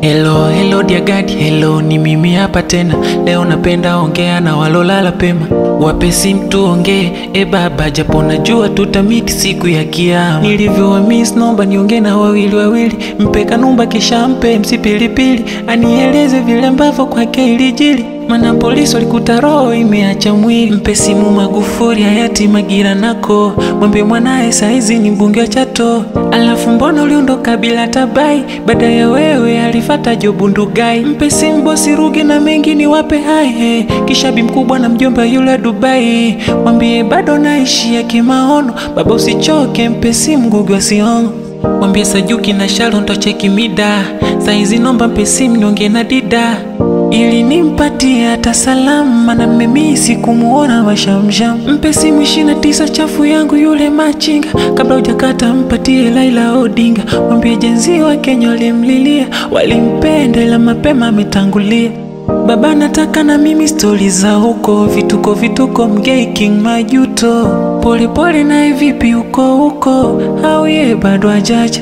Hello dear God, hello ni mimi hapa tena. Leo napenda ongea na walolala pema. Wape simu tuongee, baba japo najua tutamit siku ya kiyama. Nilivyowamis nomba niongee na wawili, mpe kanumba kisha mpe msipilipili. Anieleze vile ambavyo kwake ilijili, maana polisi walikuta roho imeacha mwili. Mpe simu Magufuli hayati Magira nako, mwambie mwanae saizi ni mbunge wa Chato. Alafu mbona uliondoka bila tabai, baada ya wewe alifata Jobu Ndugai. Mpe simu bosi Ruge na mengi ni wape hai, kisha bi mkubwa na mjomba yule Dubai. Mwambie bado naishi ya kimaono, baba usichoke. Mpe simu Ngugi wa Thiong'o, mwambie Sajuki na Sharon tocheki mida. Saizi nomba mpe simu niongee na Dida, ili nimpatie hata salama na mimi sikumuona washamsham. Mpe simu 29 chafu yangu yule machinga, kabla hujakata mpatie Laila Odinga. Mwambie jenzi wa Kenya walimlilia, walimpenda ila mapema ametangulia. Baba nataka na mimi stori za huko, vituko mgei King Majuto. Pole na vipi huko au ye bado ajaja.